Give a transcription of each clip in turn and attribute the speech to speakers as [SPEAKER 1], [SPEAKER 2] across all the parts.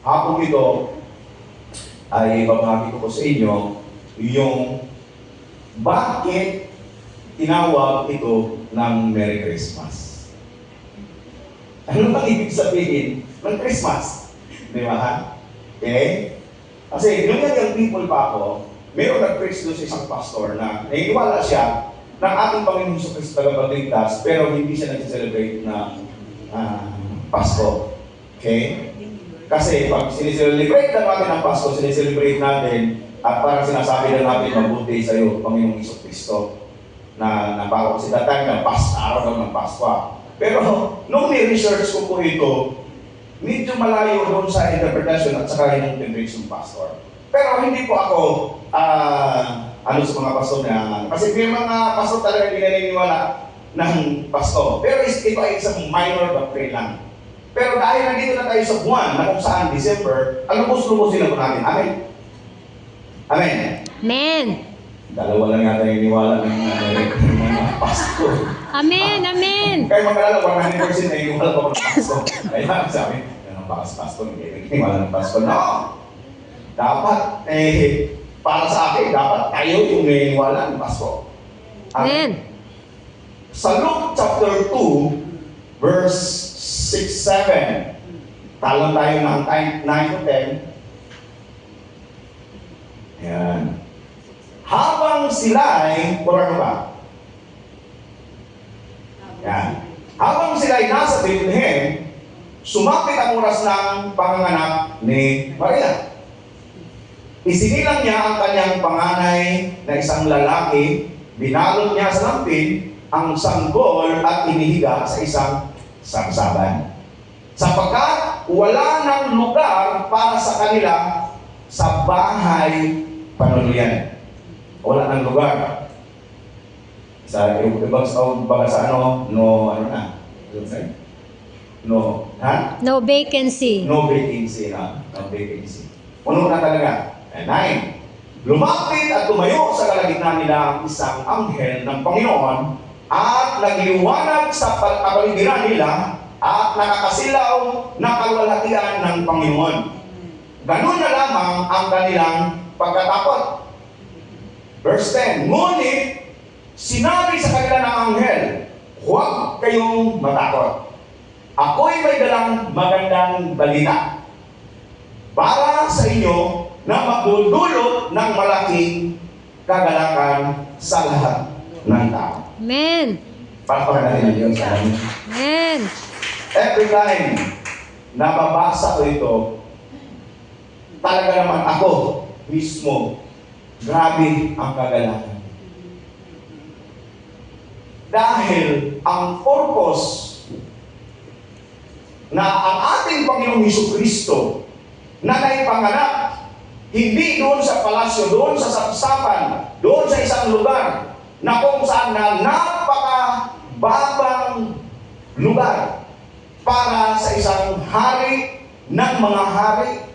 [SPEAKER 1] hapong ito ay babahagi ko sa inyo yung bakit tinawag ito ng Merry Christmas. Ano bang ibig sabihin ng Christmas? Di ba? Okay? Kasi nung young people pa ako, mayroon nag-preach doon sa isang pastor na naniniwala siya ng ating Panginoon Hesus Kristo tagapagligtas, pero hindi siya nag-celebrate na Pasko. Okay? Kasi pag sineselebrate na natin ang Pasko, sineselebrate natin at parang sinasabi na natin mabuti sa iyo, Panginoong Hesus Kristo, na napako si datang na araw daw ng Pasko. Pero nung ni-research ko po ito, medyo malayo doon sa interpretation at saka yung preach ng pastor. Pero hindi po ako ano sa mga pastor na, kasi may mga pastor talaga hindi naniniwala ng Pasko. Pero ito ay isang minor doctrine lang. Pero dahil nandito na tayo sa buwan na kung saan December, ang lubos-lubosin na po natin. Amen? Amen?
[SPEAKER 2] Amen.
[SPEAKER 1] Dalawa lang yata yung niwala ng mga Pasko.
[SPEAKER 2] Amen. Amen.
[SPEAKER 1] Kaya magkalala, 100% na iniwala pa ng Pasko. Kaya sabi, yan ang Pasko, hindi iniwala ng Pasko. No! Dapat, para sa akin, dapat tayo yung naniniwala ng Pasko.
[SPEAKER 2] Amen.
[SPEAKER 1] Sa Luke chapter 2, verse 6-7, talon tayo ng 9 to 10. Ayan. Habang sila'y, pura ba? Yan. Habang sila'y nasa Bethlehem, sumapit ang oras ng panganganak ni Maria. Isinilang niya ang kanyang panganay na isang lalaki, binalot niya sa lampin ang sanggol at inihiga sa isang sabsaban. Sapagkat wala ng lugar para sa kanila sa bahay panuluyan. Wala ng lugar. Sa ibang sa ano, no, ano na? No, ha?
[SPEAKER 2] No vacancy.
[SPEAKER 1] No vacancy na. No vacancy. Puno na talaga. 9. Lumapit at tumayo sa kalagitnaan nila ang isang anghel ng Panginoon at nagliwanag sa kapaligiran nila at nakakasilaw na kalwalhatian ng Panginoon. Ganun na lamang ang kanilang pagkatakot. Verse 10, ngunit sinabi sa kanila ng anghel, huwag kayong matakot. Ako'y may dalang magandang balita para sa inyo na magdudulot ng malaking kagalakan sa lahat ng tao.
[SPEAKER 2] Amen.
[SPEAKER 1] Palakpakan natin ang Diyos.
[SPEAKER 2] Amen.
[SPEAKER 1] Every time na mabasa ko ito, talaga naman ako mismo, grabe ang kagalakan. Dahil ang purpose na ang ating Panginoong Jesucristo na naipanganak hindi doon sa palasyo, doon sa sapsapan, doon sa isang lugar na kung saan na napakababang lugar para sa isang hari ng mga hari,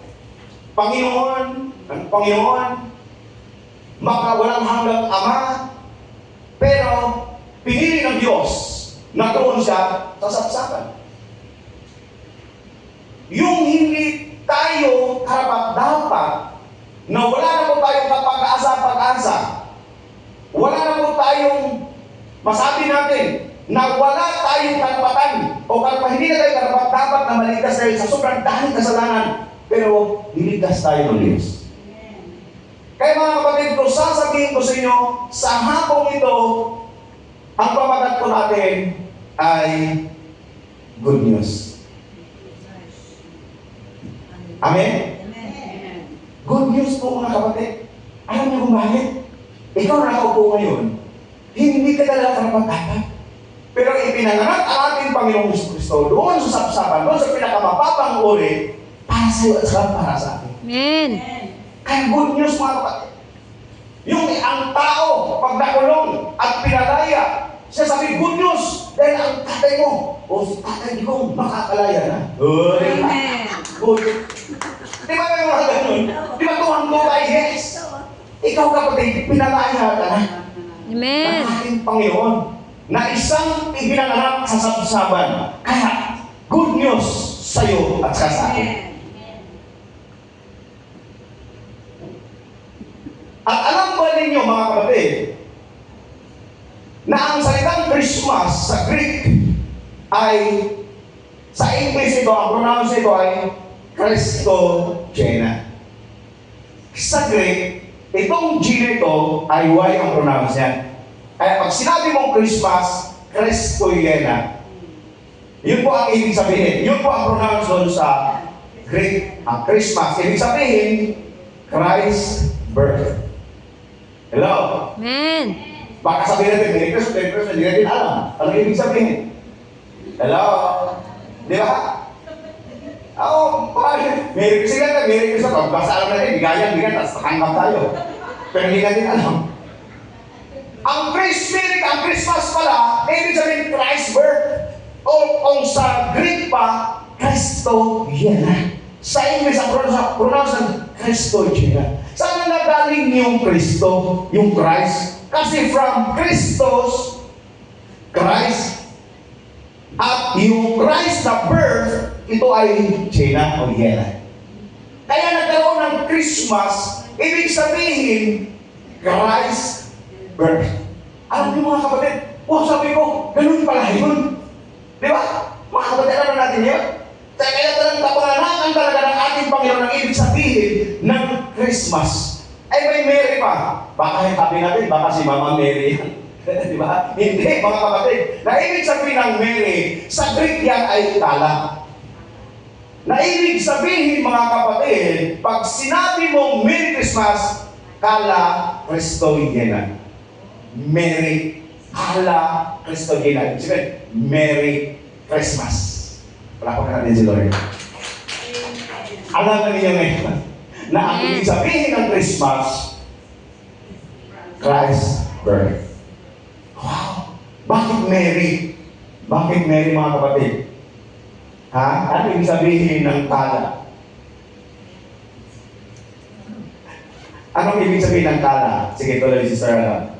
[SPEAKER 1] Panginoon, ng Panginoon, makawalang hanggang Ama, pero pinili ng Diyos na doon siya sa sapsapan. Yung hindi tayo karapat-dapat na wala na po tayong kapag-asa, wala na po tayong masabi natin na wala tayong karapatan o hindi na tayo karapat-dapat na maligtas tayo sa sobrang daming kasalanan, pero niligtas tayo ng Diyos. Kaya mga kapatid ko, sasabihin ko sa inyo, sa hapong ito, ang pamagat po natin ay good news. Amen? Good news po mga kapatid. Alam niyo kung bakit? Ikaw na nakaupo ngayon, hindi ka talaga karapat-dapat. Pero ipinanganak ang ating Panginoong Jesucristo doon sa sapsapan, doon sa pinakamababang uri, para sa iyo at saka para sa atin.
[SPEAKER 2] Amen.
[SPEAKER 1] Kaya good news mga kapatid. Yung ang tao, pag nakulong at pinalaya, siya sabi, good news, dahil ang tatay mo, o si tatay ko, makakalaya na.
[SPEAKER 2] Amen.
[SPEAKER 1] Good. Di ba kayo mga ganun? Di ba tuwang-tuwa tayo? Yes. Ikaw kapatid, pinalaya ka na.
[SPEAKER 2] Amen.
[SPEAKER 1] Ng ating Panginoon na isang ibinanganak sa sabsaban. Kaya, good news sa iyo at sa akin. ay, sa English ito, ang pronounce ito ay Christogena. Sa Greek, itong G na ito ay Y ang pronounce niya. Kaya pag sinabi mong Christmas, Christogena, yun po ang ibig sabihin. Yun po ang pronounce doon sa Greek, ang Christmas. Ibig sabihin, Christ's birth. Hello?
[SPEAKER 2] Amen.
[SPEAKER 1] Baka sabihin natin, Merry Christmas, hindi natin alam. Ano ibig sabihin? Hello? Di ba? Oo, parang, Merry Christmas, basta alam natin, bigayan, tapos nakanggap tayo. Pero hindi natin alam. Ang Christmas pala, ibig sabihin, Christ's birth. O kung sa Greek pa, Christogena. Sa English, ang pronounce ng Christogena. Saan na nagaling yung Kristo, yung Christ? Kasi from Christos, Christ, at yung Christ na birth, ito ay Gena o Yena. Kaya nagkaroon ng Christmas, ibig sabihin, Christ birth. Alam niyo mga kapatid, sabi ko, ganun pala yun. Di ba? Mga kapatid, alam natin yun? Kaya talagang kapanganakan talaga ng ating Panginoon ang ibig sabihin ng Christmas. Ay may Mary pa. Baka sabi natin, baka si Mama Mary yan. Di ba? Hindi, mga kapatid. Na ibig sabihin ng Mary, sa Greek yan ay kala. Na ibig sabihin, mga kapatid, pag sinabi mong Merry Christmas, kala Christogena. Merry, kala Christogena. Ibig sabihin, Merry Christmas. Palakpakan natin si Lord. Alam na ninyo ngayon na ang ibig sabihin ng Christmas, Christ's birth. Wow! Bakit Mary? Bakit Mary, mga kapatid? Ha? Ano ibig sabihin ng kala? Anong ibig sabihin ng kala? Sige, tuloy si Sir Alam.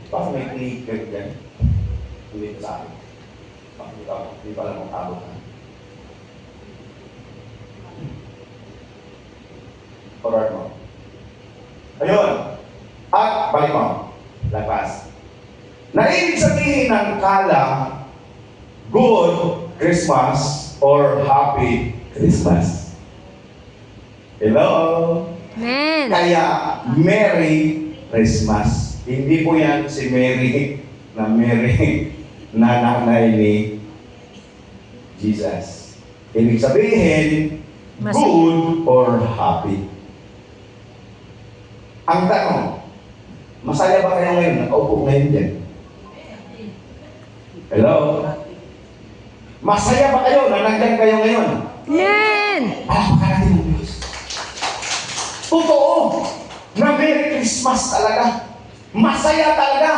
[SPEAKER 1] Bakit may clicker dyan? Hindi ko sa akin. Hindi pala mong tabo ka. Forward mo. Ayun. At balik mo. Lagpas. Na ibig sabihin ng kala, good Christmas or happy Christmas. Hello?
[SPEAKER 2] Amen.
[SPEAKER 1] Kaya, Merry Christmas. Hindi po yan si Mary na nanay ni Jesus. Ibig sabihin, good or happy. Ang tanong, masaya ba kayo ngayon? Nakaupo ngayon dyan. Hello? Masaya ba kayo na nandyan kayo ngayon?
[SPEAKER 2] Amen.
[SPEAKER 1] Palakpakan natin ang Diyos. Totoo na Merry Christmas talaga. Masaya talaga.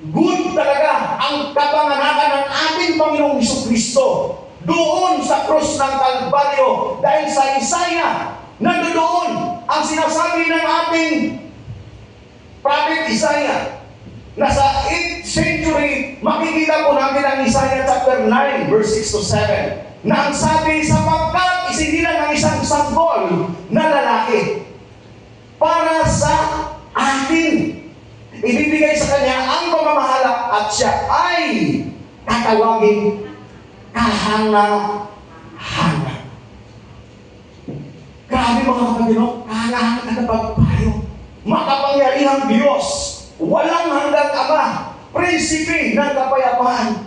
[SPEAKER 1] Good talaga ang kapanganakan ng ating Panginoong Jesucristo doon sa krus ng Kalbaryo. Dahil sa Isaiah, nandoon ang sinasabi ng ating prophet Isaiah na sa 8th century, makikita po natin ang Isaiah chapter 9, verse 6 to 7, na ang sabi, sapagkat isinilang ang isang sanggol na lalaki para sa atin. Ibibigay sa kanya ang pamamahala at siya ay tatawagin kahanga-hanga. Grabe mga kapatid, no? Kahanga-hanga na pagpayo. Makapangyarihang Diyos, walang hanggang Ama, prinsipe ng kapayapaan.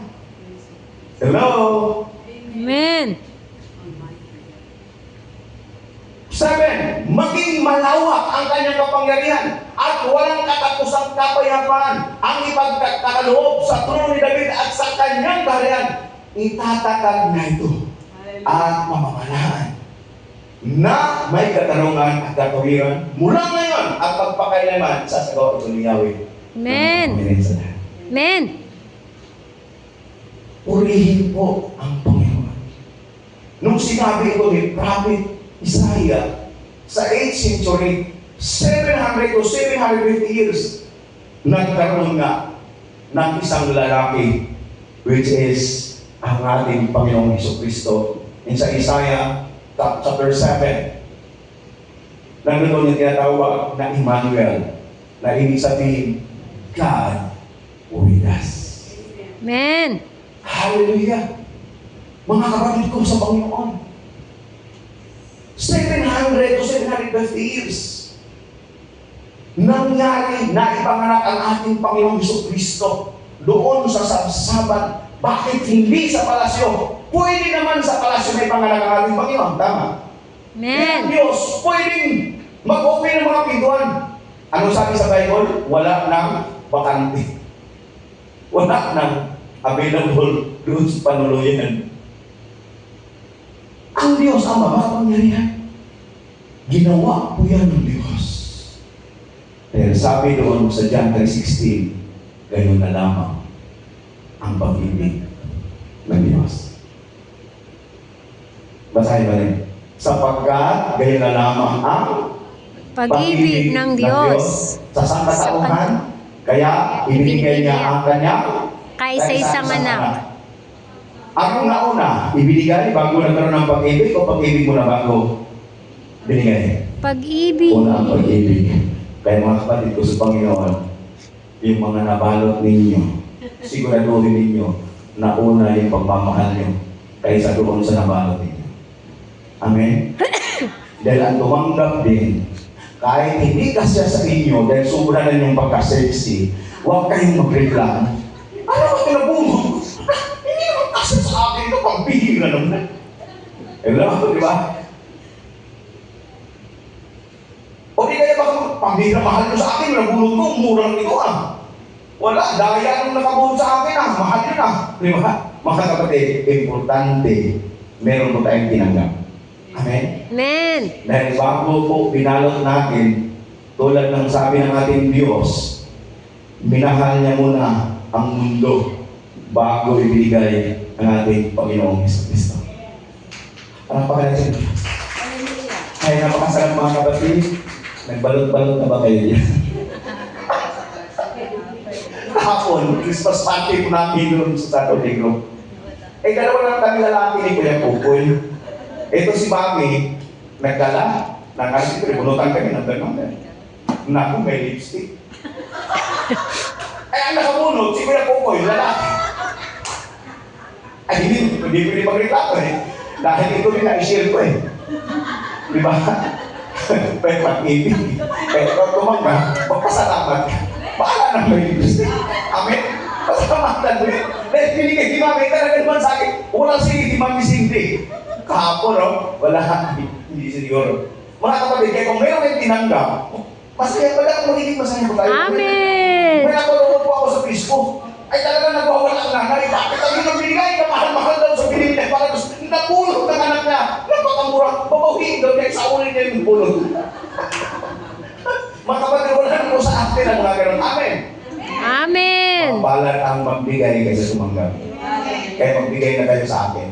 [SPEAKER 1] Hello?
[SPEAKER 2] Amen.
[SPEAKER 1] 7, maging malawak ang kanyang kapangyarihan at walang katapusang kapayapaan ang ipagkakaloob sa trono ni David at sa kanyang kaharian. Itatatag na ito at mamamalaan na may katarungan at katuwiran mula ngayon at pagpakailaman sa sagawa ito ni Yahweh.
[SPEAKER 2] Amen. Amen.
[SPEAKER 1] Purihin po ang Panginoon. Nung sinabi ito ni Prophet Isaiah sa 8th century, 700 to 750 years, nagkaroon nga ng isang lalaki, which is ang ating Panginoong Jesucristo. In sa Isaiah chapter 7, nandun yung tinatawag na Emmanuel, na ibig sabihin, God with us.
[SPEAKER 2] Amen.
[SPEAKER 1] Hallelujah! Mga kapatid ko sa Panginoon, 700 to 750 years, nangyari na ipanganak ang ating Panginoong Jesucristo doon sa sabsaban. Bakit hindi sa palasyo? Pwede naman sa palasyo may panganak ang ating Panginoon. Tama?
[SPEAKER 2] Amen.
[SPEAKER 1] Ang Diyos, pwedeng mag-open ng mga pintuan. Ano sabi sa Bible? Wala nang bakante. Wala nang available doon sa panuluyan. Ang Diyos ang makapangyarihan. Ginawa po yan ng Diyos. Pero sabi doon sa John 3:16, gayon na lamang ang pag-ibig ng Diyos. Basahin ba rin? Sapagkat gayon na lamang ang
[SPEAKER 2] Pag-ibig ng Diyos
[SPEAKER 1] sa sangkatauhan, kaya ibinigay niya ang kanyang
[SPEAKER 2] kaisa-isang anak.
[SPEAKER 1] Ang nauna, ibinigay bago nagkaroon ng pag-ibig o pag-ibig mo na bago binigay?
[SPEAKER 2] Pag-ibig.
[SPEAKER 1] Una ang pag-ibig. Kaya mga kapatid ko sa Panginoon, yung mga nabalot ninyo, siguraduhin ninyo na una yung pagmamahal nyo kaysa doon sa nabalot ninyo. Amen? Dahil ang tumanggap din, kahit hindi kasya sa inyo, dahil sobra na yung pagka-sexy, huwag kayong magreklamo. Ano ba tinabuno? Hindi naman kasya sa akin ito, pagbihira naman. Hello, di ba? O di kaya baka pambihira mahal nyo sa akin, nabulog ko, mura lang ito ah. Wala, daya nung nakabulog sa akin ah, mahal yun ah. Di ba? Mga kapatid, importante, meron po tayong tinanggap. Amen?
[SPEAKER 2] Amen.
[SPEAKER 1] Dahil bago po binalot natin, tulad ng sabi ng ating Diyos, minahal niya muna ang mundo bago ibigay ang ating Panginoong Jesucristo. Ano pa kaya siya? Ay, napakasarap mga kapatid. Nagbalot-balot na ba kayo dyan? Kahapon, Christmas party po namin doon sa Saturday Group. Eh, dalawa lang kami lalaki ni Kuya Pupoy. Ito si Mami, nagdala ng kasi bunutan kami ng gano'n. Naku, may lipstick. Ay, ang nakabunot, si Kuya Pupoy, lalaki. Ay, hindi pwede magreklamo eh. Dahil ito din na-share ko eh. Di ba? Pero pag-ibig. Pero kung tumangga, magpasalamat ka. Bahala na may lipstick. Amen? Pasalamatan mo yun. Dahil binigay si Mami, talaga naman sa akin, walang sige si Mami Cindy. Kahapon, no? Wala. Hindi siguro. Mga kapatid, kaya kung mayroon kayong tinanggap, masaya pala kung magiging masaya po tayo.
[SPEAKER 2] Amen.
[SPEAKER 1] May natulungan po ako sa Facebook. Ay talaga nagwawala ang nanay. Bakit ang yun ang binigay? Kamahal-mahal daw sa binigay niya. Para napulot ng anak niya. Napakamura. Babawiin daw niya sa ulit niya yung pulot. Mga kapatid, wala na po sa atin ang mga ganun. Amen.
[SPEAKER 2] Amen.
[SPEAKER 1] Mabalat ang magbigay kaysa tumanggap. Kaya magbigay na kayo sa akin.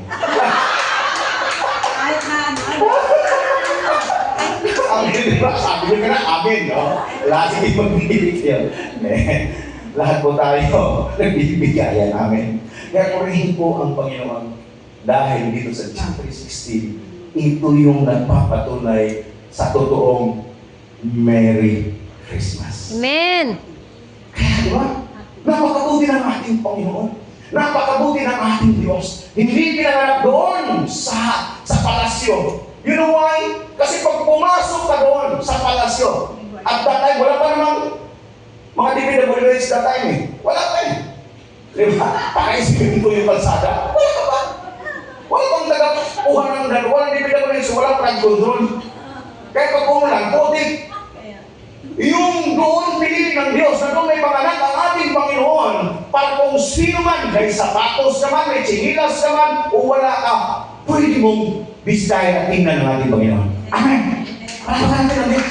[SPEAKER 1] Amen, di ba? Sabi nyo ka na, amen, no? Lahat hindi magbibigay yun. Lahat po tayo nagbibigayan, amen. Kaya purihin po ang Panginoon dahil dito sa John 3:16, ito yung nagpapatunay sa totoong Merry Christmas.
[SPEAKER 2] Amen.
[SPEAKER 1] Kaya di ba? Napakabuti ng ating Panginoon. Napakabuti ng ating Diyos. Hindi pinanganak doon sa palasyo. You know why? Kasi pag pumasok ka doon sa palasyo, at that time, wala pa namang mga DPWH that time eh. Wala pa eh. Di ba? Pakaisipin ko yung kalsada. Wala ka pa. Wala pang nagakuha ng dalawa. Walang DPWH, walang flood control. Kaya pag umulan, putik. Yung doon pinili ng Diyos na doon may panganak ang ating Panginoon para kung sino man, may sapatos ka man, may chinilas ka man, o wala ka, pwede mong bisitahin at tingnan ng ating Panginoon. Amen! Parapakan natin ang Diyos.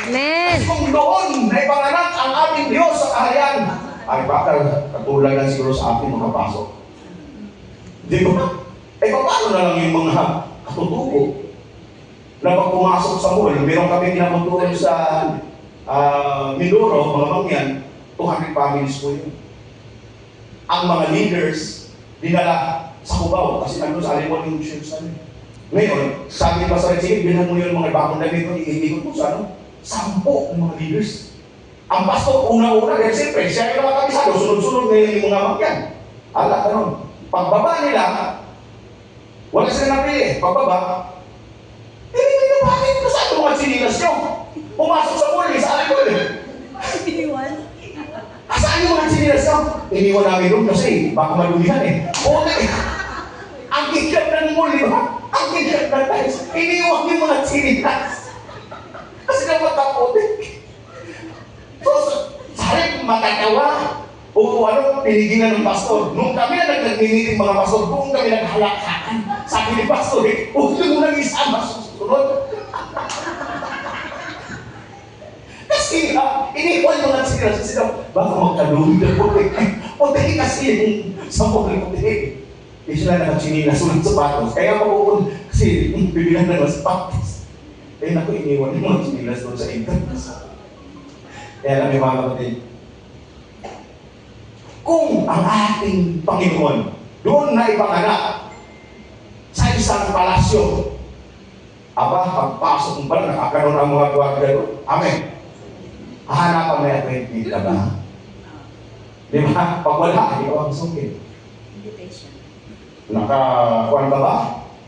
[SPEAKER 2] Amen.
[SPEAKER 1] Kung doon may panganak ang ating Diyos sa kaharian, ay baka katulad lang siguro sa ating makapasok. Di ba? Eh paano na lang yung mga katutubo na pag pumasok sa mall, meron kami pinapuntuhan sa Mindoro, mga mangyan, 200 families po yun. Ang mga leaders, dinala sa Cubao, kasi nandun sa Alimon yung church namin. Ngayon, sabi pa sa Red Sea, bilhan mo yung mga bagong damit ko, iikot po sa 10 ng mga leaders. Ang pastor, una-una, dahil siyempre, siya yung nakakabisado, sunod-sunod ngayon yung mga mangyan. Ala ka nun. Pagbaba nila, wala sila napili. Pagbaba, hindi na bakit? Saan yung mga sinilas nyo? Pumasok sa mall, sa alikod.
[SPEAKER 3] Iniwan.
[SPEAKER 1] Saan yung mga sinilas nyo? Iniwan namin doon kasi baka malumihan eh. Okay. Ang kikap ng mall, di ba? Ang kikap ng tiles. Iniwan yung mga sinilas. Kasi naman takot eh. So, sabi matatawa. O ano, pinigilan ng pastor. Nung kami na nagminiting mga pastor, kung kami naghalakhaan, sabi ni pastor eh, huwag mo nang isama susunod. Kasi iniwan mo lang sila sa sila, baka magkalungin na po eh. Puti kasi yung sampung puti. Hindi sila nakatsinilas ng sapatos. Kaya mapupun, kasi bibilan na ng sapatos. Eh naku, iniwan yung mga tsinilas doon sa internet. Kaya lang yung mga kapatid, kung ang ating Panginoon doon na ipanganak sa isang palasyo, pagpasok mo pala, nakakaroon ang mga gwardiya doon. Amen. Hahanapan may appointment ka ba? Di ba? Pag wala, di ka masukin.
[SPEAKER 3] Invitation.
[SPEAKER 1] Nakakuhan ka ba?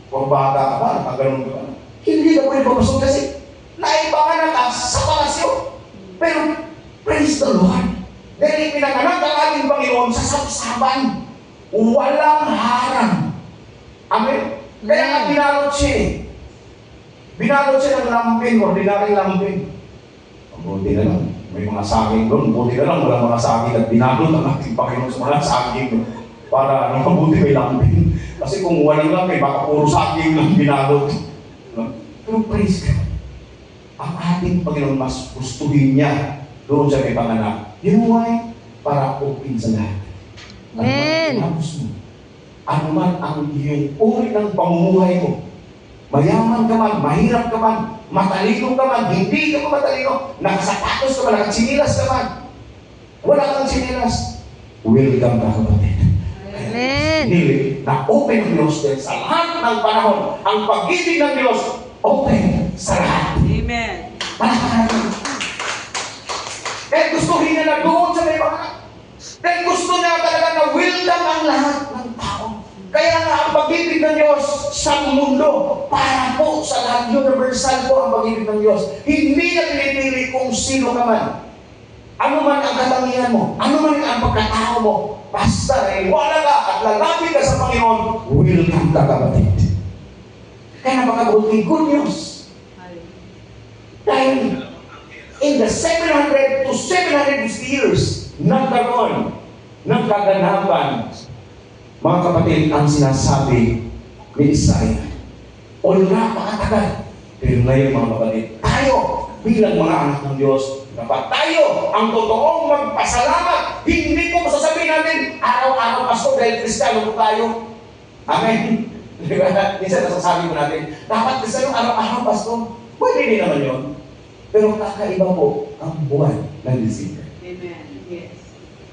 [SPEAKER 1] Kung bata ka ba? Nakagaroon ka ba? Hindi ka pwede papasok kasi naipanganak ka sa palasyo. Pero, praise the Lord. Dahil pinanganak ang ating Panginoon sa sapsaban. Walang harang. Amen? Kaya nga binalot siya eh. Binalot siya ng lampin, ordinaryong lampin. Buti na lang. May mga saging doon. Buti na lang walang mga saging at binalot ang ating Panginoon sa mga saging doon. Para mabuti may lampin. Kasi kung walang lampin, baka puro saging lang binalot. Pero praise God. Ang ating Panginoon mas gustuhin niya doon siya may panganak. You know why? Para open sa lahat.
[SPEAKER 2] Amen.
[SPEAKER 1] Ano man ang iyong uri ng pamumuhay mo, mayaman ka man, mahirap ka man, matalino ka man, hindi ka man matalino, nakasapatos ka man, nakatsinilas ka man, wala kang tsinilas, welcome ka kapatid.
[SPEAKER 2] Amen.
[SPEAKER 1] Hindi, na-open ang Diyos din sa lahat ng panahon. Ang pag-ibig ng Diyos, open sa lahat.
[SPEAKER 3] Amen.
[SPEAKER 1] Dahil gustuhin niya na doon sa may panganak. Dahil gusto niya talaga na welcome ang lahat ng tao. Kaya nga ang pag-ibig ng Diyos sa mundo, para po sa lahat, universal po ang pag-ibig ng Diyos. Hindi niya pinipili kung sino ka man. Ano man ang katangian mo, ano man ang pagkatao mo, basta wala ka at lalapit ka sa Panginoon, welcome ka kapatid. Kaya napakabuti, good news. Dahil in the 700 to 750 years, nagkaroon ng kaganapan, mga kapatid, ang sinasabi ni Isaiah. O napakatagal. Pero ngayon, mga kapatid, tayo bilang mga anak ng Diyos, dapat tayo ang totoong magpasalamat. Hindi po masasabihin natin, araw-araw pasto dahil Kristiyano po tayo. Amen. Minsan nasasabi ko natin, dapat Kristiyano araw-araw pasto. Pwede din naman yun. Pero kakaiba po ang buwan ng December.
[SPEAKER 3] Amen. Yes.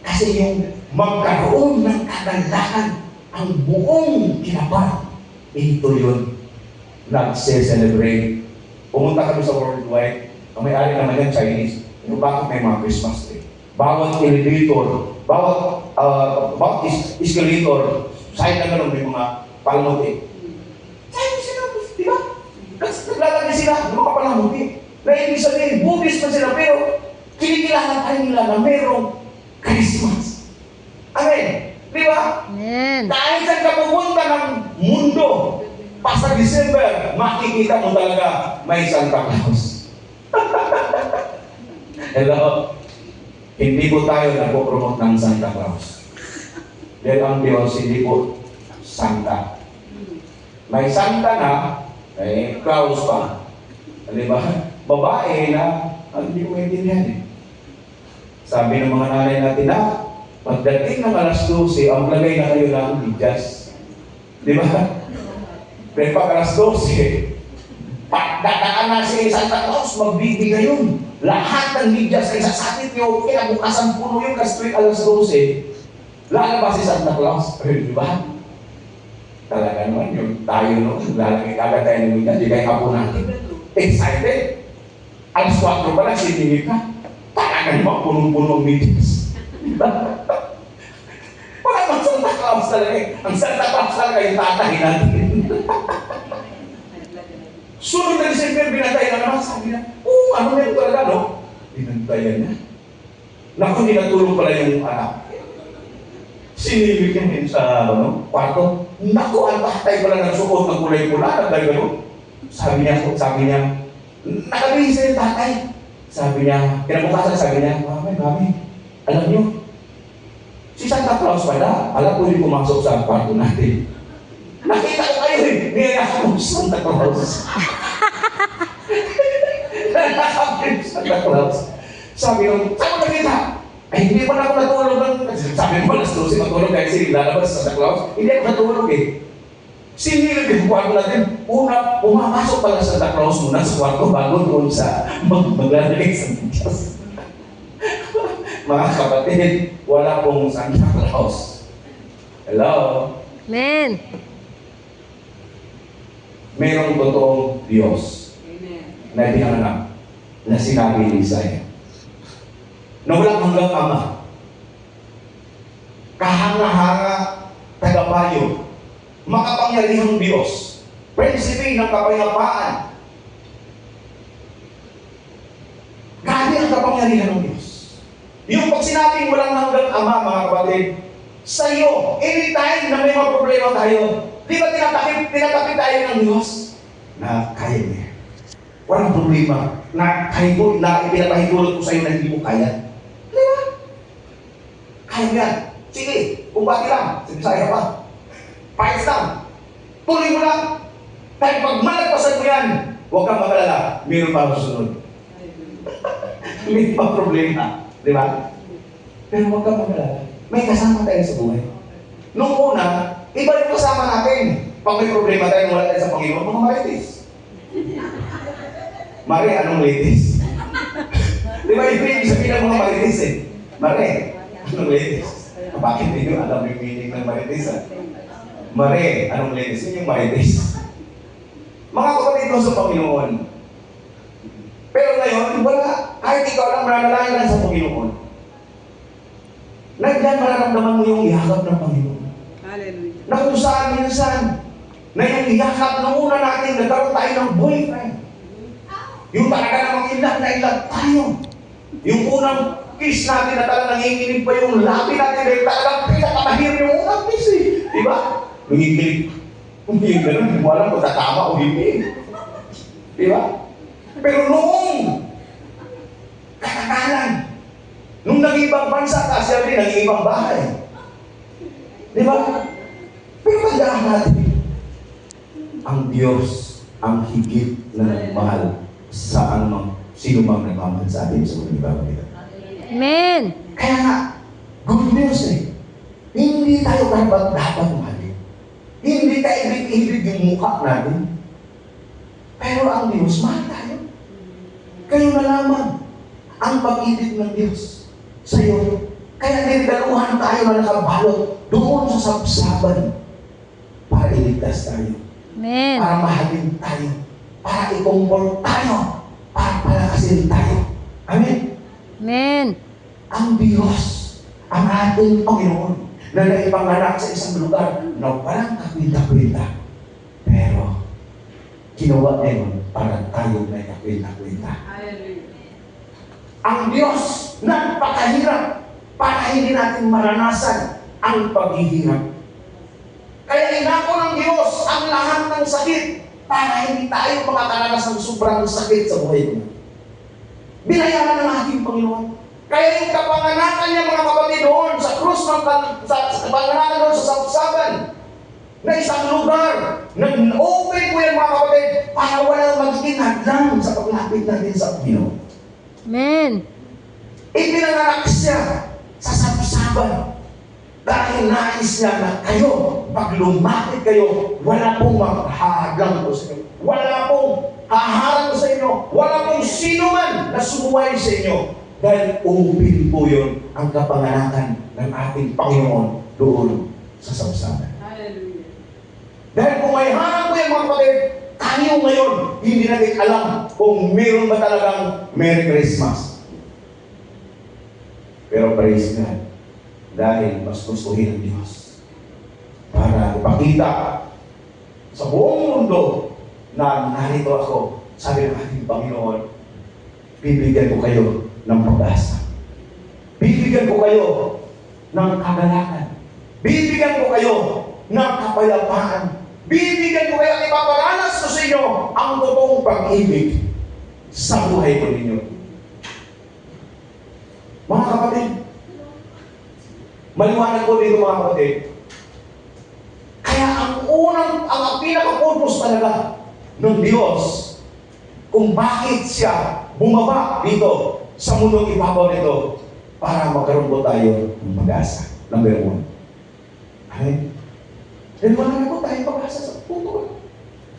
[SPEAKER 1] Kasi yung magkaroon ng kagandahan ang buong kinapan, ito yun, nagse-celebrate. Pumunta kami sa worldwide, ang may-ari naman yan Chinese. Pero bakit may mga Christmas tree? Bawat elevator, bawat escalator, side na gano'n may mga palamuti. Chinese sila, di ba? Naglalagay sila, mga palamuti. Na ibig sabihin, Buddhist pa sila, pero kinikilala tayo nila na mayroong Christmas. Amen. Di ba?
[SPEAKER 2] Amen.
[SPEAKER 1] Kahit saan ka pupunta ng mundo, basta December, makikita mo talaga may Santa Claus. Hello? Hindi po tayo nagpo-promote ng Santa Claus. Dahil ang Diyos, hindi po Santa. May Santa na, may Claus pa. Di ba? Babae na, hindi ko maintindihan eh. Sabi ng mga nanay natin na, pagdating ng alas 12, ang lagay na kayo ng bidyas. Di ba? Pero pag alas 12, pagdataan na si Santa Claus, magbibigay yun. Lahat ng bidyas ay sasakit nyo, kinabukasan puno yun, kasi tuwing alas 12, lalabas si Santa Claus. Di ba? Talaga naman yun. Tayo noon, lalagay kagad tayo ng bidyas, di kayo kapo natin. Excited. Alas 4 pa lang, siningit ka. Talaga naman, punong-puno ang bidyas. Wala man Santa Claus. Claus talaga eh. Ang Santa Claus talaga yung tatay natin. Sunod na December, binantay na naman. Sabi na, ano meron talaga, no? Binantayan niya. Naku, hindi natulog pala yung anak. Sinibig niya sa kwarto. Naku, ang tatay pala nagsuot ng kulay pula, nagdagano. Sabi niya, nakabihis na yung tatay. Sabi niya, kinabukasan sabi niya, Mami, alam niyo, si Santa Claus pala, alam ko hindi pumasok sa kwarto natin. Nakita ko kayo eh, niyayakap mo Santa Claus. Niyayakap mo Santa Claus. Sabi ko, saan mo nakita? Ay, hindi pa na ako natulog. Sabi mo, alas 12 matulog kahit sige lalabas sa Santa Claus. Hindi ako natulog eh. Sinilip yung kwarto natin. Una, pumapasok pala sa Santa Claus muna sa kwarto bago doon sa maglalagay sa Diyos. Mga kapatid, wala pong Santa Claus. Hello?
[SPEAKER 2] Amen.
[SPEAKER 1] Mayroong totoong Diyos na pinanganak na sinabi ni Isaiah na walang hanggang ama, kahanga-hanga, tagapayo, makapangyarihang Diyos, prinsipe ng kapayapaan. Grabe ang kapangyarihan ng Diyos. Yung pag sinabing walang hanggang ama, mga kapatid, sa iyo, anytime na may mga problema tayo, di ba tinatapit tayo ng Diyos na kaya niya. Walang problema na ipinapahintulot ko sa iyo na hindi mo kaya. Di ba? Kaya mo yan. Sige, kumbati lang. Sinisaya pa. Payas lang. Tuloy mo lang. Kahit pag malagpasan mo yan, huwag kang magalala. Meron pa susunod. May pa problema. Di ba? Pero huwag kang magalala. May kasama tayo sa buhay. Noong una, iba yung kasama natin. Pag may problema tayo, wala tayo sa Panginoon, mga marites. Mari, anong ladies? Di ba yung ibig sabihin ng mga marites eh? Mari, anong ladies? Bakit hindi nyo alam yung meaning ng marites ah? Mari, anong ladies? Yun yung marites. Mga kapatid ko sa Panginoon. Pero ngayon, wala. Kahit ikaw lang mananalangin lang sa Panginoon. Nandiyan mararamdaman mo yung yakap ng Panginoon.
[SPEAKER 3] Hallelujah.
[SPEAKER 1] Na kung saan minsan, na yung yakap na una natin, nagkaroon tayo ng boyfriend. Yung talaga namang ilag na ilag tayo. Yung unang kiss natin na talagang nanginginig pa yung labi natin dahil talagang pinakamahir yung unang kiss eh. Diba? Nanginginig. Hindi yung ganun, hindi mo alam kung tatama o hindi. Diba? Pero noong katagalan, nung nag-ibang bansa ka, siya rin nag-ibang bahay. Di ba? Pero tandaan natin, ang Diyos ang higit na nagmahal sa sino mang nagmamahal sa atin sa mga ibang kita.
[SPEAKER 2] Amen.
[SPEAKER 1] Kaya nga, good news eh. Hindi tayo dapat mahalin. Hindi tayo ibig yung mukha natin. Pero ang Diyos, mahal tayo. Kayo na lamang ang pag-ibig ng Diyos sa iyo. Kaya niligaluhan tayo na nakabalot doon sa sabsaban para iligtas tayo.
[SPEAKER 2] Amen.
[SPEAKER 1] Para mahalin tayo. Para i-comfort tayo. Para palakasin tayo. Amen?
[SPEAKER 2] Amen.
[SPEAKER 1] Ang Diyos, ang ating Panginoon, na naipanganak sa isang lugar na walang kakwinta-kwinta. Pero, ginawa niya yun para tayo may kakwinta-kwinta. Ang Diyos, nagpakahirap para hindi natin maranasan ang paghihirap. Kaya inako ng Diyos ang lahat ng sakit para hindi tayo makakaranas ng sobrang sakit sa buhay mo. Binayaran ng ating Panginoon. Kaya yung kapanganakan niya mga kapatid doon sa krus ng kapanganakan doon sa sabsaban na isang lugar na open po yan mga kapatid para walang magiging hadlang sa paglapit natin sa Panginoon.
[SPEAKER 2] Amen.
[SPEAKER 1] Ipinanganak siya sa sabsaban dahil nais niya na kayo, pag lumapit kayo, wala pong maghahadlang po sa inyo. Wala pong haharang sa inyo. Wala pong sino man na sumuway sa inyo. Dahil umupin po yun ang kapanganakan ng ating Panginoon doon sa sabsaban.
[SPEAKER 3] Hallelujah.
[SPEAKER 1] Dahil kung may harang po yung mga kapatid, tayo ngayon, hindi natin alam kung meron ba talagang Merry Christmas. Pero praise God, dahil mas gustuhin ng Diyos para ipakita sa buong mundo na narito ako. Sabi ng ating Panginoon, bibigyan ko kayo ng pag-asa. Bibigyan ko kayo ng kagalakan. Bibigyan ko kayo ng kapayapaan. Bibigyan ko kayo at ipaparanas ko sa inyo ang totoong pag-ibig sa buhay ko ninyo. Mga kapatid, maliwanag ko dito mga kapatid, kaya ang pinaka-purpose talaga ng Diyos kung bakit siya bumaba dito sa mundong ibabaw nito para magkaroon po tayo ng pag-asa. Number 1. Amen? Then wala na po tayong pag-asa sa puto.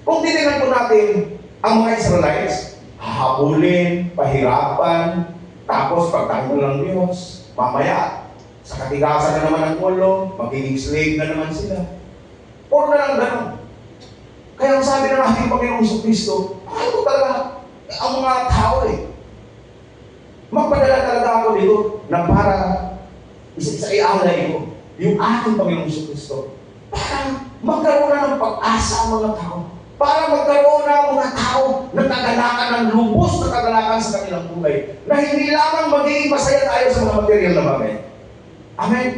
[SPEAKER 1] Kung titignan po natin ang mga Israelites, hahabulin, pahirapan, tapos pagtanggol ng Diyos, mamaya, sa katigasan na naman ng ulo, magiging slave na naman sila. Or na lang ganun. Kaya ang sabi ng ating Panginoong Kristo, mahal ko talaga ang mga tao eh. Magpadala talaga ako dito na para isa-isa ialay ko yung ating Panginoong Kristo. Para magkaroon na ng pag-asa ang mga tao. Para magkaroon na ang mga tao ng kagalakan, ng lubos na kagalakan sa kanilang buhay. Na hindi lamang magiging masaya tayo sa mga material na bagay. Amen?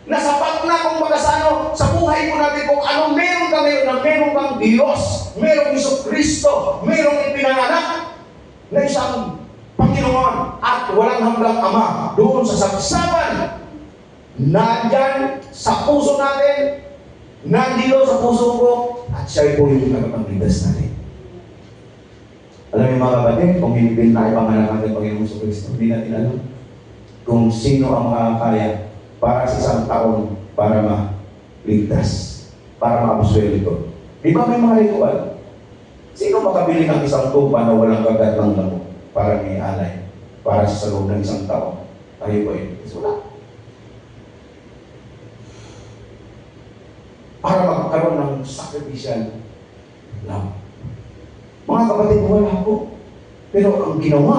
[SPEAKER 1] Nasapat na kung magkasano sa buhay ko natin kung anong meron ka ngayon na meron kang Diyos, merong Jesucristo, merong ipinanganak na isang Panginoon at walang hanggang Ama doon sa saksapan. Nandyan sa puso natin, nandito sa puso ko, at siya po yung nagpapagligtas natin. Alam niyo mga kapatid, kung hindi din tayo panganak natin Panginoong Jesucristo, hindi natin alam kung sino ang makakaya para sa isang taon para maligtas, para maabsuelto. Di ba may mga ritual? Sino makabili ng isang tupa na walang kagat ng lamok para may alay, para sa loob ng isang taon? Tayo ba yun? Wala. Para magkaroon ng sacrificial love. Mga kapatid, wala po. Pero ang ginawa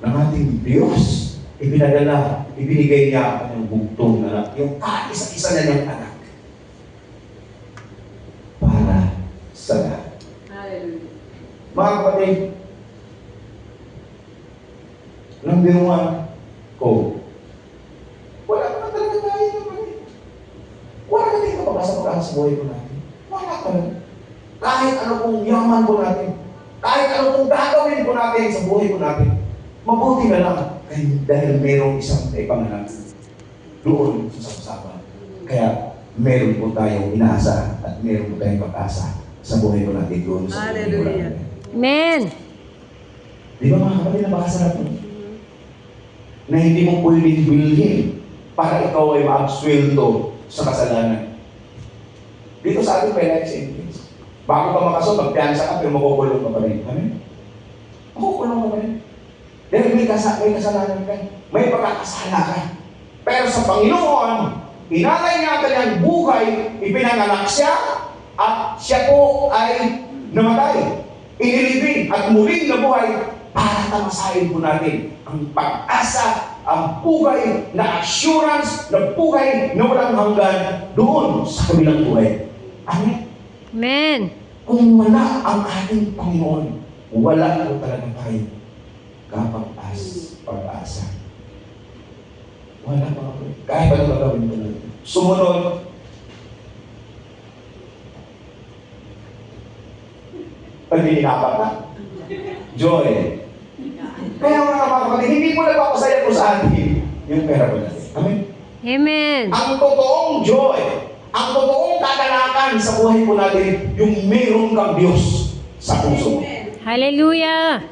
[SPEAKER 1] ng ating Diyos, ibinigay niya ang kanyang bugtong anak, yung isa-isa na niyang anak. Para sa lahat.
[SPEAKER 3] Hallelujah.
[SPEAKER 1] Mga kapatid, nang binuwan ko, wala naman talaga tayo naman eh. Wala na tayo kapag-asa sa buhay ko natin. Wala talaga. Kahit ano pong yaman po natin, kahit ano pong gagawin po natin sa buhay ko natin, mabuti na lang dahil mayroong isang ipanganak doon sa sasapan. Kaya meron po tayong inaasa at meron po tayong pag-asa sa buhay ko natin doon sa buhay ko natin.
[SPEAKER 2] Amen.
[SPEAKER 1] Di ba mga kapatid, napakasarap po? Na hindi mo pwedeng bilhin para ikaw ay ma-absuelto sa kasalanan. Dito sa ating Philippines English, bago ka makasot, magpiansa ka, pero makukulong ka pa rin. Amen? Makukulong ka pa rin. Dahil may kasalanan ka. May pagkakasala ka. Pero sa Panginoon, inalay niya ang kanyang buhay, ipinanganak siya, at siya po ay namatay. Inilibing at muling nabuhay para tamasahin po natin ang pag-asa, ang buhay na assurance, na buhay na walang hanggan doon sa kabilang buhay. Amen?
[SPEAKER 2] Amen.
[SPEAKER 1] Kung wala ang ating Panginoon, wala po talaga tayo pag-asa. Wala pa ako. Kahit ano gagawin ko natin. Sumunod. Pag-ininapat na. Joy. Kaya mga kapatid, hindi mo napapasaya ko sa atin yung pera ko natin. Amen?
[SPEAKER 2] Amen.
[SPEAKER 1] Ang totoong joy, ang totoong kagalakan sa buhay po natin, yung meron kang Diyos sa puso mo.
[SPEAKER 2] Hallelujah.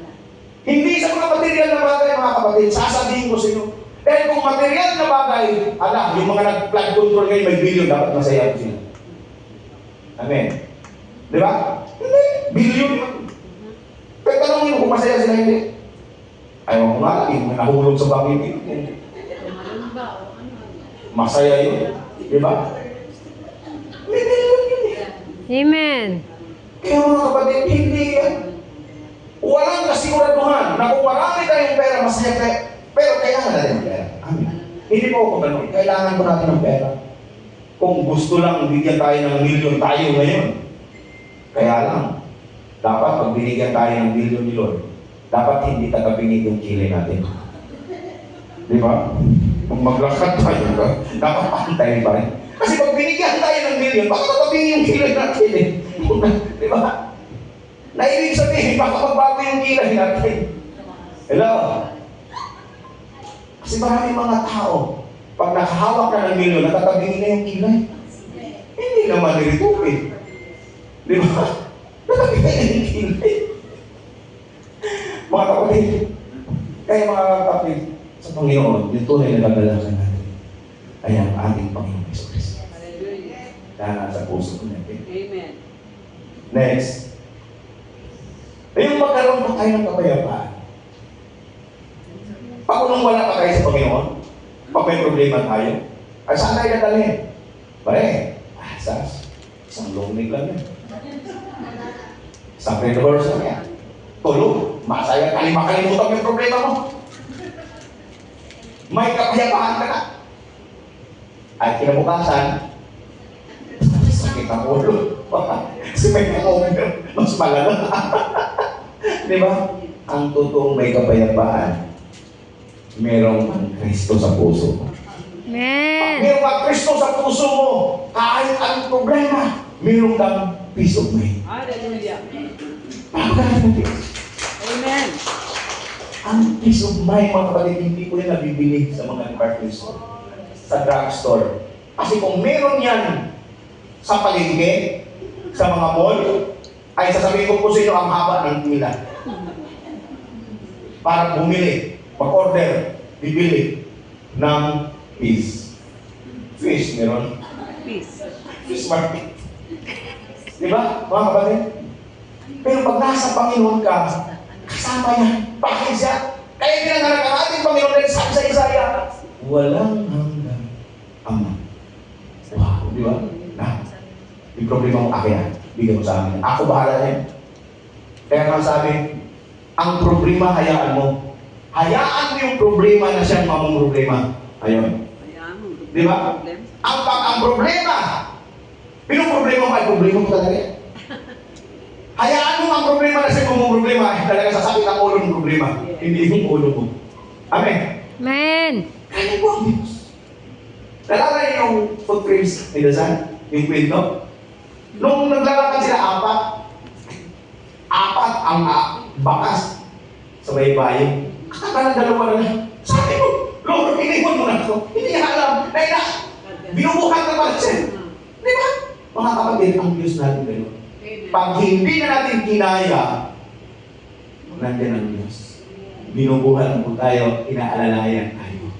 [SPEAKER 1] Hindi sa mga material na bagay, mga kapatid, sasabihin ko sa inyo. Dahil kung material na bagay, yung mga nag-flood control ngayon may billion, dapat masaya ko sila. Amen. Di ba? Hindi. Billion yun. Pero tanongin mo kung masaya sila hindi. Ayaw ko nga, yung nahulog sa bangin yun. Masaya yun. Di ba? May billion yun eh.
[SPEAKER 2] Amen.
[SPEAKER 1] Kaya mga kapatid, hindi yan. Walang kasiguraduhan na kung marami tayong pera, masaya tayo. Pero kailangan natin ng pera. Amen. Hindi po ako ganun. Kailangan ko natin ng pera. Kung gusto lang bigyan tayo ng milyon tayo ngayon. Kaya lang, dapat pag binigyan tayo ng milyon ni Lord, dapat hindi tagapingin yung kilay natin. Di ba? Kung maglakad tayo, dapat pantay pa rin. Kasi pag binigyan tayo ng milyon, baka tagapingin yung kilay natin eh. Di ba? Na ibig sabihin, baka magbago yung kilay natin. Hello? Kasi maraming mga tao, pag nakahawak ka ng milyon, natatabingin na yung kilay. Hindi naman nilitupin. Di ba? Natabingin na yung kilay. Mga kapatid, kaya mga kapatid, sa Panginoon, yung tunay na kagalakan natin ay ang ating Panginoon Kristo. Na nasa puso natin.
[SPEAKER 3] Amen.
[SPEAKER 1] Next. Yung magkaroon pa tayo ng kapayapaan. Pag nung wala pa tayo sa Panginoon, pag may problema tayo, ay saan tayo dadalhin? Pare, isang longnig lang yan. Isang $3 lang yan. Tulog, masaya ka, makalimutan yung problema mo. May kapayapaan ka na. At kinabukasan, sakit ang ulo. Kasi may over, mas malala. Di ba? Ang totoong may kapayapaan, merong ang Kristo sa puso. Pag
[SPEAKER 2] Amen.
[SPEAKER 1] merong ang Kristo sa puso mo, kahit anong problema, merong kang peace of mind.
[SPEAKER 3] Hallelujah.
[SPEAKER 1] Pagkakaroon ng peace.
[SPEAKER 3] Amen.
[SPEAKER 1] Ang peace of mind, mga kapatid, hindi ko yan nabibili sa mga department store, sa drugstore. Kasi kung meron yan sa palengke, sa mga mall, ay sasabihin ko po sa inyo ang haba ng pila. Para bumili, mag-order, bibili ng peace. Fish, meron.
[SPEAKER 3] Peace.
[SPEAKER 1] Fish market. Di ba, mga kapatid? Pero pag nasa Panginoon ka, kasama yan. Bakit siya? Kaya pinanganak ang ating Panginoon dahil sabi sa Isaiah, walang hanggang Ama. Wow, di ba? Na, yung problema mo, akin bigyan mo sa amin. Ako bahala yan. Kaya nga sabi, ang problema, hayaan mo. Hayaan mo yung problema na siyang mamong problema. Ayun.
[SPEAKER 3] Hayaan mo.
[SPEAKER 1] Di ba? Ang problema, pinoproblema mo ay problema mo talaga yan. Hayaan mo ang problema na siyang mamong problema, ay talaga sasakit ang ulo ng problema. Hindi yung ulo mo. Amen.
[SPEAKER 2] Amen.
[SPEAKER 1] Kaya po ang Diyos. Nalala niyo yung footprints ni Dazan? Yung kwento? Nung naglalakad sila, apat ang bakas sa baybayin. Kakala dalawa na lang. Sabi mo, Lord, iniwan mo na ito. Hindi niya alam. Dahil binubuhat na pala siya. Di ba? Mga kapatid, ang Diyos natin gano'n. Pag hindi na natin kinaya, nandiyan ang Diyos. Binubuhat po tayo, inaalalayan tayo.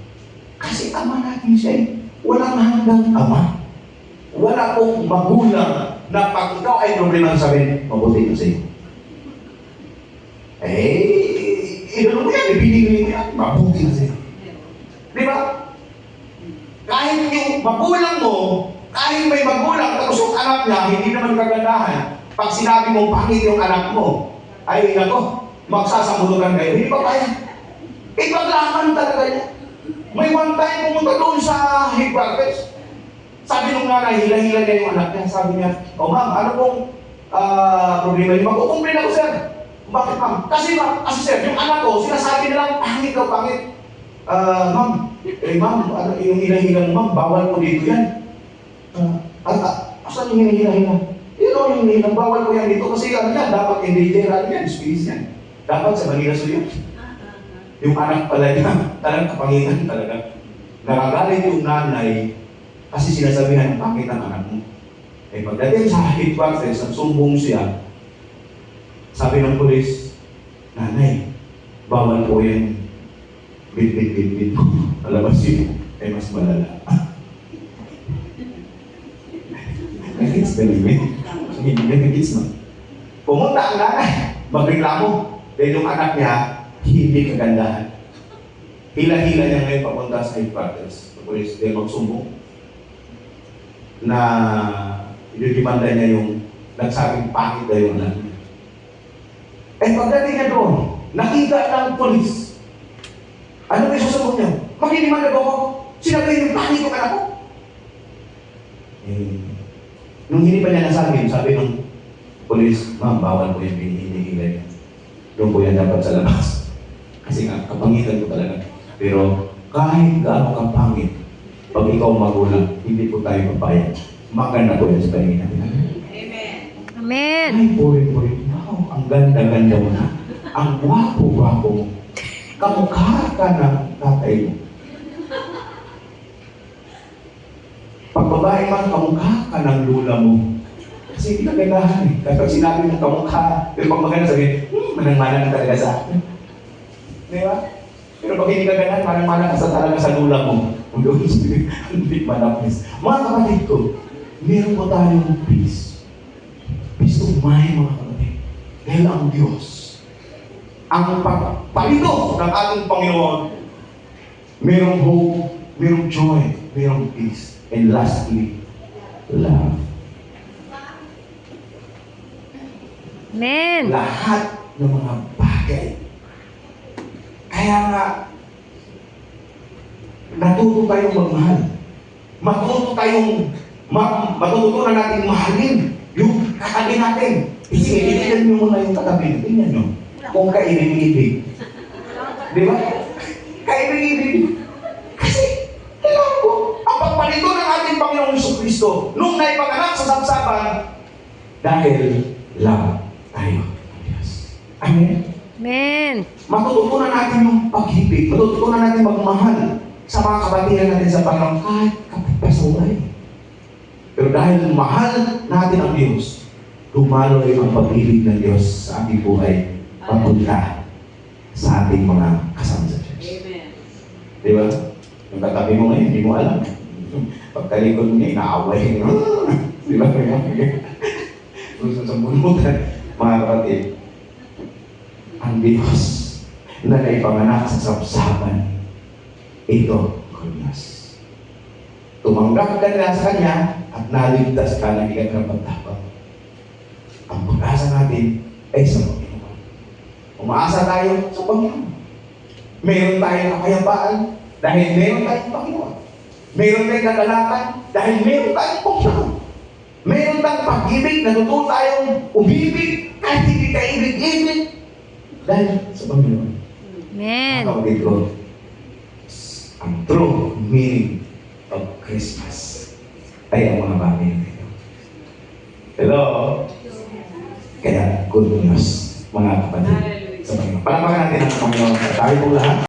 [SPEAKER 1] Kasi ama natin siya eh. Walang hanggang ama. Wala pong magulang na pag ikaw ay problema sabihin, mabuti na sa'yo. Idolo mo yan, ibinigay mo yan, mabuti na sa'yo. Di ba? Kahit yung magulang mo, kahit may magulang, tapos yung anak niya, hindi naman kagandahan, pag sinabi mong pangit yung anak mo, ay nako, magsasamulugan kayo, hindi ba kaya? Ipaglaman talaga niya. May one time pumunta doon sa headquarters. Sabi nung nanay, hila-hila niya yung anak niya. Sabi niya, oh ma'am, ano pong problema niyo? Mag-ukumplain ako, sir. Bakit ma'am? Kasi sir, yung anak ko, sinasabi nilang, pangit daw, pangit. Ma'am, ma'am, ano, yung hila-hila mo, ma'am, bawal po dito yan. Asan yung hila-hila? Yun o, yung hila, bawal po yan dito. Kasi ano yan, dapat endanger, ano yan, space yan. Dapat sa Manila Suyo. Yung anak pala niya, talagang kapangitan talaga. Nakagalit yung nanay, kasi sinasabihan, bakit ang anak mo? Eh pagdating sa headquarters, nagsumbong siya, sabi ng polis, nanay, bawal po yan. Bit. Alabas yun, eh mas malala. Nagkits, baby. Hindi nagkits, no? Pumunta ang nanay, magreklamo. Dahil yung anak niya, hindi kagandahan. Hila-hila niya ngayon papunta sa headquarters. Sa polis, dahil magsumbong na ididimanda niya yung nagsabing pangit na yung anak niya. Eh pagdating niya doon, nakita ng polis. Ano may susumbong niya? Magdidimanda ba ako? Sinabi yung pangit yung anak ko? Nung hindi pa niya nasabi, sabi ng polis, ma'am, bawal po yung hinihilay. Doon po yan dapat sa labas. Kasi nga, kapangitan ko talaga. Pero kahit gaano kapangit, pag ikaw magulang, hindi po tayo papayag. Maganda po yan sa paningin natin.
[SPEAKER 3] Amen.
[SPEAKER 2] Amen.
[SPEAKER 1] Ay, boy, wow, ang ganda-ganda mo na. Ang gwapo-gwapo mo. Kamukha ka ng tatay mo. Pag babae man, kamukha ka ng lula mo. Kasi hindi ka kailangan eh. Kapag sinabi mo kamukha, pero pag maganda sabihin, manang-manang talaga sa akin. Di ba? Pero pag hindi ka ganun, manang-manang ka sa talaga sa lula mo. Hindi manapis. Mga kapatid ko, meron po tayong peace. Peace of mind, mga kapatid. Dahil ang Diyos, ang pagpalito ng ating Panginoon, merong hope, merong joy, merong peace, and lastly, love.
[SPEAKER 2] Amen.
[SPEAKER 1] Lahat ng mga bagay. Kaya nga, natuto tayong magmahal. Matututunan natin mahalin yung katabi natin. Sige, itinan nyo muna yung katabi. Tingnan nyo. Kung kaibig-ibig. Di ba? Kaibig-ibig. Kasi, alam ko, ang pagpalito ng ating Panginoong Jesucristo nung naipanganak sa sapsapan dahil love tayo ng Diyos. Amen?
[SPEAKER 2] Amen.
[SPEAKER 1] Matututunan natin yung pag-ibig. Matututunan natin magmahal sa mga kabatiran natin sa Panginoon kahit kapagpasaway. Pero dahil mahal natin ang Diyos, dumaloy ang pag-ibig ng Diyos sa ating buhay papunta sa ating mga kasama sa church.
[SPEAKER 3] Amen.
[SPEAKER 1] Di ba? Yung katabi mo ngayon, hindi mo alam. Pagkalikod mo niya, inaaway. Di ba? Gusto sa bunutan. Mga kapatid, ang Diyos na naipanganak sa sapsapan, ito, Diyos. Tumanggap ka nila sa Kanya at naligtas ka na hindi ka kapagtapang. Ang pag-asa natin ay sa Panginoon. Umaasa tayo sa Panginoon. Meron tayong kapayapaan dahil meron tayong Panginoon. Meron tayong kagalakan dahil meron tayong Panginoon. Meron tayong pag-ibig, natututo tayong umibig kahit hindi ka ibig-ibig dahil sa Panginoon.
[SPEAKER 2] Amen.
[SPEAKER 1] Ang kapatid ko, ang true meaning of Christmas ay ang mga bagay na ito. Hello? Kaya good news, mga kapatid. Sa Panginoon. Palakpakan natin ang Panginoon. Tayo po lahat.